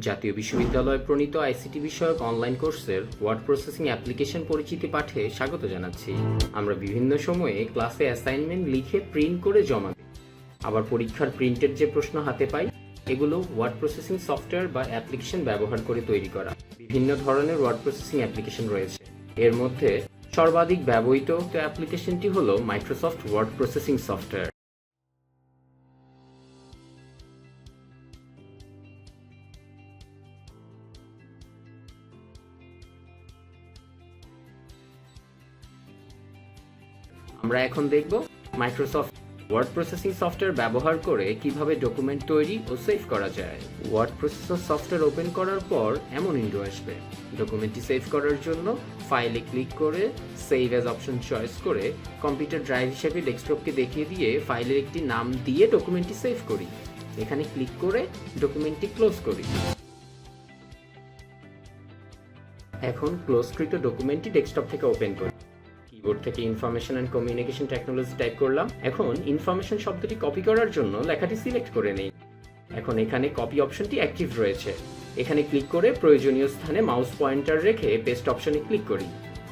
জাতীয় বিশ্ববিদ্যালয় প্রণীত আইসিটি বিষয়ক অনলাইন কোর্সের ওয়ার্ড প্রসেসিং অ্যাপ্লিকেশন পরিচিতি পাঠে স্বাগত জানাচ্ছি। আমরা বিভিন্ন সময়ে ক্লাসে অ্যাসাইনমেন্ট লিখে প্রিন্ট করে জমা দিই, আবার পরীক্ষার প্রিন্টের যে প্রশ্ন হাতে পাই এগুলো ওয়ার্ড প্রসেসিং সফটওয়্যার বা অ্যাপ্লিকেশন ব্যবহার করে তৈরি করা। বিভিন্ন ধরনের ওয়ার্ড প্রসেসিং অ্যাপ্লিকেশন রয়েছে, এর মধ্যে সর্বাধিক ব্যবহৃত অ্যাপ্লিকেশনটি হলো মাইক্রোসফট ওয়ার্ড প্রসেসিং সফটওয়্যার। আমরা এখন দেখব মাইক্রোসফট ওয়ার্ড প্রসেসিং সফটওয়্যার ব্যবহার করে কিভাবে ডকুমেন্ট তৈরি ও সেভ করা যায়। ওয়ার্ড প্রসেসর সফটওয়্যার ওপেন করার পর এমন উইন্ডো আসবে। ডকুমেন্টটি সেভ করার জন্য ফাইলে ক্লিক করে সেভ অ্যাজ অপশন চয়েস করে কম্পিউটার ড্রাইভ হিসেবে ডেস্কটপকে দেখিয়ে দিয়ে ফাইলের একটি নাম দিয়ে ডকুমেন্টটি সেভ করি। এখানে ক্লিক করে ডকুমেন্টটি ক্লোজ করি। এখন ক্লোজকৃত ডকুমেন্টটি ডেস্কটপ থেকে ওপেন করি। কিবোর্ড থেকে information and communication technology type করলাম। এখন ইনফরমেশন শব্দটি কপি করার জন্য লেখাটি সিলেক্ট করে নেই। এখন এখানে কপি অপশনটি অ্যাক্টিভ রয়েছে। এখানে ক্লিক করে প্রয়োজনীয় স্থানে মাউস পয়েন্টার রেখে পেস্ট অপশনে ক্লিক করি।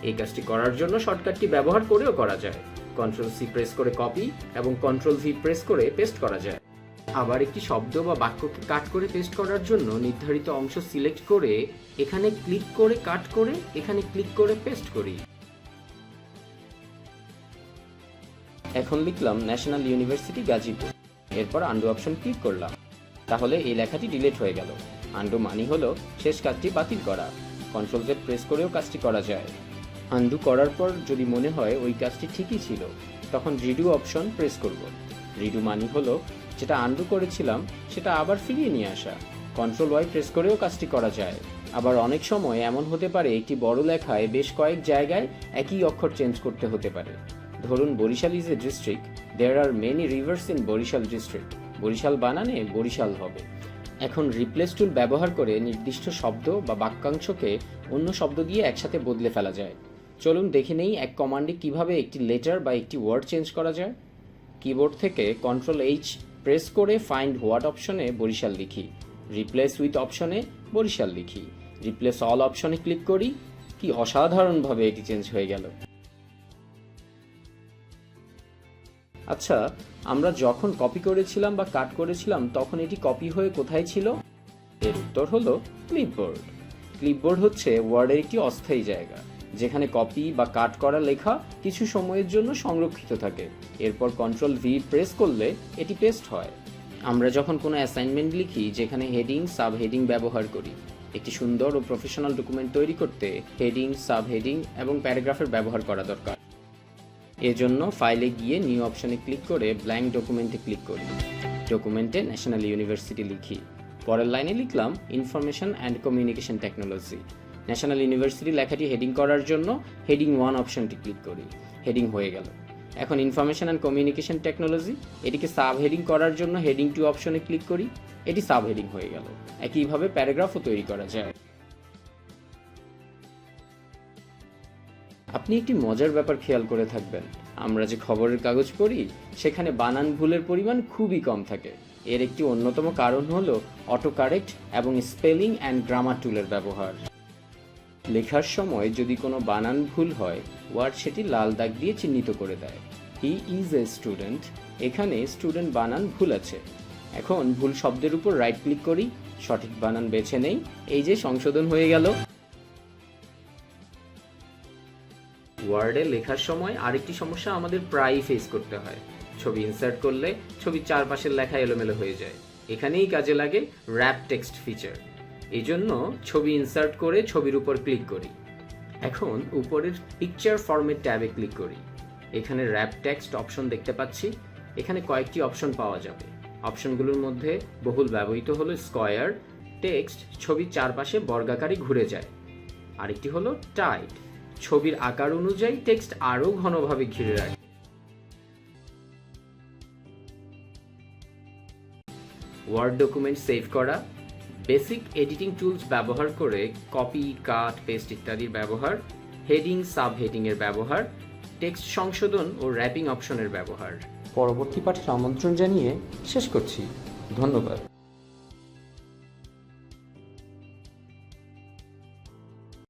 এই কাজটি করার জন্য শর্টকাটটি ব্যবহার করেও করা যায়। কন্ট্রোল সি প্রেস করে কপি এবং কন্ট্রোল ভি প্রেস করে পেস্ট করা যায়। আবার একটি শব্দ বা বাক্যকে কাট করে পেস্ট করার জন্য নির্ধারিত অংশ সিলেক্ট করে এখানে ক্লিক করে কাট করে এখানে ক্লিক করে পেস্ট করি। এখন লিখলাম ন্যাশনাল ইউনিভার্সিটি গাজীপুর, এরপর আন্ডু অপশন ক্লিক করলাম। তাহলে এই লেখাটি ডিলিট হয়ে গেল। আন্ডু মানি হলো শেষ কাজটি বাতিল করা। কন্ট্রোল জেড প্রেস করেও কাজটি করা যায়। আন্ডু করার পর যদি মনে হয় ওই কাজটি ঠিকই ছিল, তখন রিডু অপশন প্রেস করব। রিডু মানি হলো যেটা আন্ডু করেছিলাম সেটা আবার ফিরিয়ে নিয়ে আসা। কন্ট্রোল ওয়াই প্রেস করেও কাজটি করা যায়। আবার অনেক সময় এমন হতে পারে একটি বড় লেখায় বেশ কয়েক জায়গায় একই অক্ষর চেঞ্জ করতে হতে পারে। ধরুন Barishal is a district, there are many rivers in Barishal district. Barishal বানানে বরিশাল হবে। এখন রিপ্লেস টুল ব্যবহার করে নির্দিষ্ট শব্দ বা বাক্যাংশকে অন্য শব্দ দিয়ে একসাথে বদলে ফেলা যায়। চলুন দেখে নেই এক কমান্ডে কিভাবে একটি লেটার বা একটি ওয়ার্ড চেঞ্জ করা যায়। কিবোর্ড থেকে কন্ট্রোল এইচ প্রেস করে ফাইন্ড হোয়াট অপশনে বরিশাল লিখি। রিপ্লেস উইথ অপশনে বরিশাল লিখি। রিপ্লেস অল অপশনে ক্লিক করি। কি অসাধারণভাবে এটি চেঞ্জ হয়ে গেল। আচ্ছা, আমরা যখন কপি করেছিলাম বা কাট করেছিলাম তখন এটি কপি হয়ে কোথায় ছিল? এর উত্তর হলো ক্লিপবোর্ড। ক্লিপবোর্ড হচ্ছে ওয়ার্ডের একটি অস্থায়ী জায়গা, যেখানে কপি বা কাট করা লেখা কিছু সময়ের জন্য সংরক্ষিত থাকে। এরপর কন্ট্রোল ভি প্রেস করলে এটি পেস্ট হয়। আমরা যখন কোনো অ্যাসাইনমেন্ট লিখি যেখানে হেডিং সাব হেডিং ব্যবহার করি, একটি সুন্দর ও প্রফেশনাল ডকুমেন্ট তৈরি করতে হেডিং, সাব হেডিং এবং প্যারাগ্রাফের ব্যবহার করা দরকার। এজন্য ফাইলে গিয়ে নিউ অপশনে ক্লিক করে ব্ল্যাঙ্ক ডকুমেন্টে ক্লিক করি। ডকুমেন্টে ন্যাশনাল ইউনিভার্সিটি লিখি। পরের লাইনে লিখলাম information and communication technology. National university লেখাটি হেডিং করার জন্য হেডিং 1 অপশনটি ক্লিক করি। হেডিং হয়ে গেল। এখন ইনফরমেশন অ্যান্ড কমিউনিকেশন টেকনোলজি, এটিকে সাব হেডিং করার জন্য হেডিং 2 অপশনে ক্লিক করি। এটি সাব হেডিং হয়ে গেল। একইভাবে প্যারাগ্রাফও তৈরি করা যায়। আপনি একটি মজার ব্যাপার খেয়াল করে থাকবেন, আমরা যে খবরের কাগজ পড়ি সেখানে বানান ভুলের পরিমাণ খুবই কম থাকে। এর একটি অন্যতম কারণ হলো অটো কারেক্ট এবং স্পেলিং অ্যান্ড গ্রামার টুলের ব্যবহার। লেখার সময় যদি কোনো বানান ভুল হয়, ওয়ার্ড সেটি লাল দাগ দিয়ে চিহ্নিত করে দেয়। হি ইজ এ স্টুডেন্ট, এখানে স্টুডেন্ট বানান ভুল আছে। এখন ভুল শব্দের উপর রাইট ক্লিক করি, সঠিক বানান বেছে নেই, এই যে সংশোধন হয়ে গেল। ওয়ার্ডে লেখার সময় আরেকটি সমস্যা আমাদের প্রায়ই ফেস করতে হয়। ছবি ইনসার্ট করলে ছবির চারপাশের লেখা এলোমেলো হয়ে যায়। এখানেই কাজে লাগে র্যাপ টেক্সট ফিচার। এই জন্য ছবি ইনসার্ট করে ছবির উপর ক্লিক করি। এখন উপরের পিকচার ফরম্যাট ট্যাবে ক্লিক করি। এখানে র্যাপ টেক্সট অপশন দেখতে পাচ্ছি। এখানে কয়েকটি অপশন পাওয়া যাবে। অপশনগুলোর মধ্যে বহুল ব্যবহৃত হলো স্কয়ার, টেক্সট ছবির চারপাশে বর্গাকারে ঘুরে যায়। আরেকটি হলো টাইট, ছবির আকার অনুযায়ী টেক্সট আরও ঘনভাবে ঘিরে রাখে। ওয়ার্ড ডকুমেন্ট সেভ করা, বেসিক এডিটিং টুলস ব্যবহার করে কপি, কাট, পেস্ট ইত্যাদির ব্যবহার, হেডিং, সাব হেডিং এর ব্যবহার, টেক্সট সংশোধন ও র্যাপিং অপশনের ব্যবহার। পরবর্তী পাঠের আমন্ত্রণ জানিয়ে শেষ করছি। ধন্যবাদ।